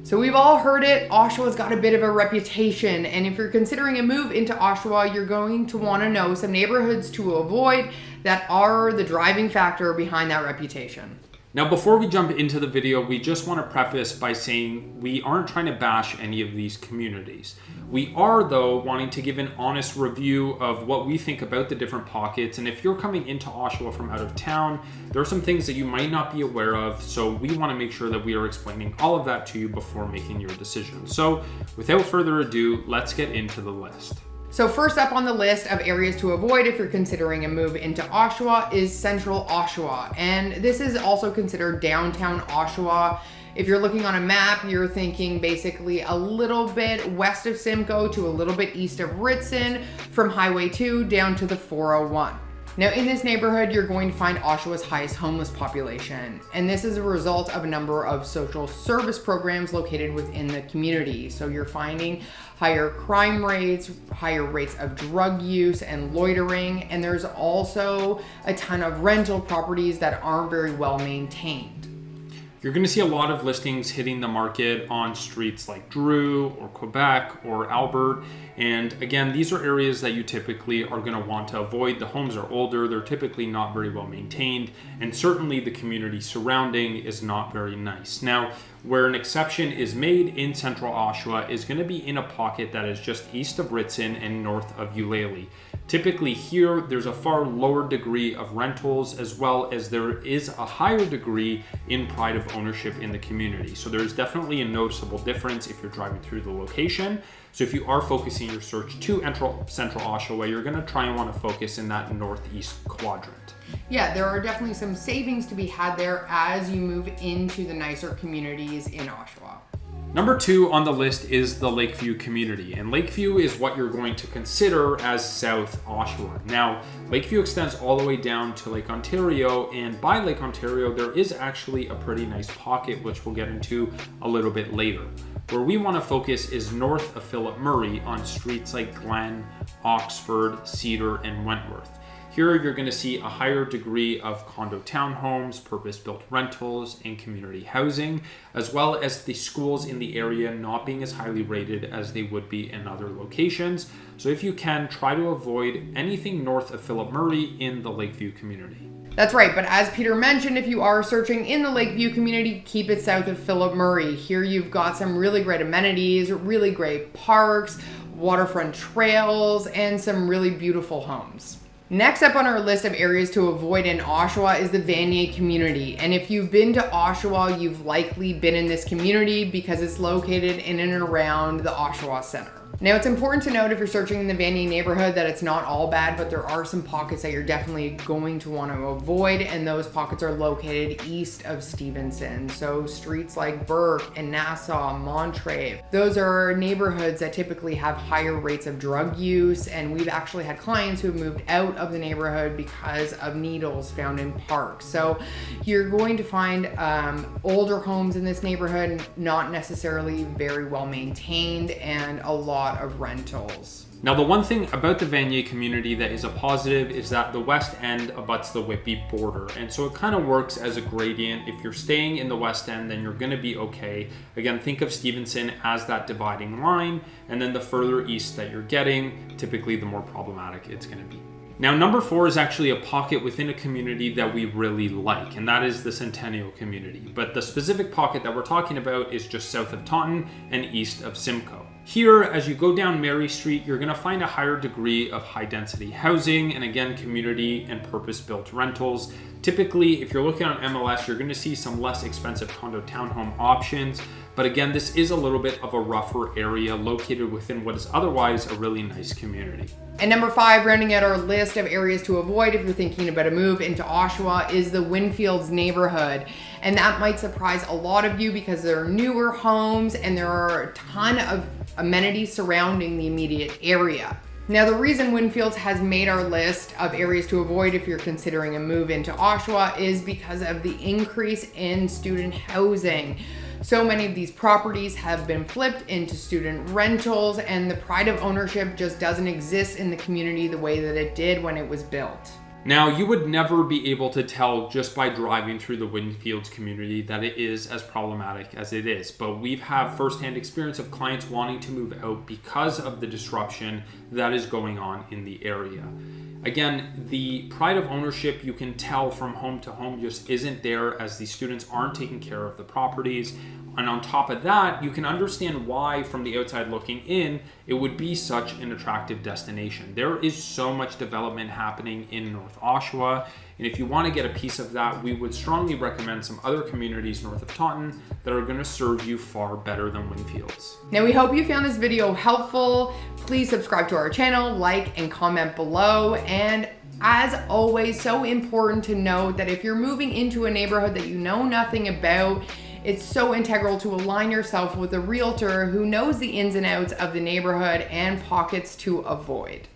So we've all heard it, Oshawa's got a bit of a reputation, and if you're considering a move into Oshawa, you're going to want to know some neighborhoods to avoid that are the driving factor behind that reputation. Now, before we jump into the video, we just want to preface by saying we aren't trying to bash any of these communities. We are, though, wanting to give an honest review of what we think about the different pockets. And if you're coming into Oshawa from out of town, there are some things that you might not be aware of. So we want to make sure that we are explaining all of that to you before making your decision. So without further ado, let's get into the list. So first up on the list of areas to avoid if you're considering a move into Oshawa is Central Oshawa. And this is also considered downtown Oshawa. If you're looking on a map, you're thinking basically a little bit west of Simcoe to a little bit east of Ritson, from Highway 2 down to the 401. Now in this neighborhood, you're going to find Oshawa's highest homeless population. And this is a result of a number of social service programs located within the community. So you're finding higher crime rates, higher rates of drug use and loitering. And there's also a ton of rental properties that aren't very well maintained. You're going to see a lot of listings hitting the market on streets like Drew or Quebec or Albert. And again, these are areas that you typically are going to want to avoid. The homes are older, they're typically not very well maintained, and certainly the community surrounding is not very nice. Now, where an exception is made in Central Oshawa is going to be in a pocket that is just east of Ritson and north of Eulalie. Typically here, there's a far lower degree of rentals, as well as there is a higher degree in pride of ownership in the community. So there's definitely a noticeable difference if you're driving through the location. So if you are focusing your search to Central Oshawa, you're going to try and want to focus in that northeast quadrant. Yeah, there are definitely some savings to be had there as you move into the nicer communities in Oshawa. Number 2 on the list is the Lakeview community, and Lakeview is what you're going to consider as South Oshawa. Now, Lakeview extends all the way down to Lake Ontario, and by Lake Ontario, there is actually a pretty nice pocket, which we'll get into a little bit later. Where we want to focus is north of Philip Murray on streets like Glen, Oxford, Cedar, and Wentworth. Here you're going to see a higher degree of condo townhomes, purpose-built rentals, and community housing, as well as the schools in the area not being as highly rated as they would be in other locations. So if you can, try to avoid anything north of Philip Murray in the Lakeview community. That's right, but as Peter mentioned, if you are searching in the Lakeview community, keep it south of Philip Murray. Here you've got some really great amenities, really great parks, waterfront trails, and some really beautiful homes. Next up on our list of areas to avoid in Oshawa is the Vanier community. And if you've been to Oshawa, you've likely been in this community because it's located in and around the Oshawa Center. Now, it's important to note if you're searching in the Vanier neighborhood that it's not all bad, but there are some pockets that you're definitely going to want to avoid, and those pockets are located east of Stevenson. So streets like Burke and Nassau, Montrave, those are neighborhoods that typically have higher rates of drug use, and we've actually had clients who have moved out of the neighborhood because of needles found in parks. So you're going to find older homes in this neighborhood, not necessarily very well maintained, and a lot of rentals. Now, the one thing about the Vanier community that is a positive is that the west end abuts the Whitby border, and so it kind of works as a gradient. If you're staying in the west end, then you're going to be okay. Again, think of Stevenson as that dividing line, and then the further east that you're getting, typically the more problematic it's going to be. Now, number 4 is actually a pocket within a community that we really like, and that is the Centennial community. But the specific pocket that we're talking about is just south of Taunton and east of Simcoe. Here, as you go down Mary Street, you're going to find a higher degree of high-density housing and, again, community and purpose-built rentals. Typically, if you're looking on MLS, you're going to see some less expensive condo townhome options. But again, this is a little bit of a rougher area located within what is otherwise a really nice community. And number 5, rounding out our list of areas to avoid if you're thinking about a move into Oshawa, is the Windfields neighborhood. And that might surprise a lot of you because there are newer homes and there are a ton of amenities surrounding the immediate area. Now, the reason Windfields has made our list of areas to avoid if you're considering a move into Oshawa is because of the increase in student housing. So many of these properties have been flipped into student rentals, and the pride of ownership just doesn't exist in the community the way that it did when it was built. Now, you would never be able to tell just by driving through the Windfields community that it is as problematic as it is, but we've had firsthand experience of clients wanting to move out because of the disruption that is going on in the area. Again, the pride of ownership, you can tell from home to home, just isn't there, as the students aren't taking care of the properties. And on top of that, you can understand why, from the outside looking in, it would be such an attractive destination. There is so much development happening in North Oshawa, and if you want to get a piece of that, we would strongly recommend some other communities north of Taunton that are going to serve you far better than Windfields. Now, we hope you found this video helpful. Please subscribe to our channel, like and comment below. And as always, so important to note that if you're moving into a neighborhood that you know nothing about, it's so integral to align yourself with a realtor who knows the ins and outs of the neighborhood and pockets to avoid.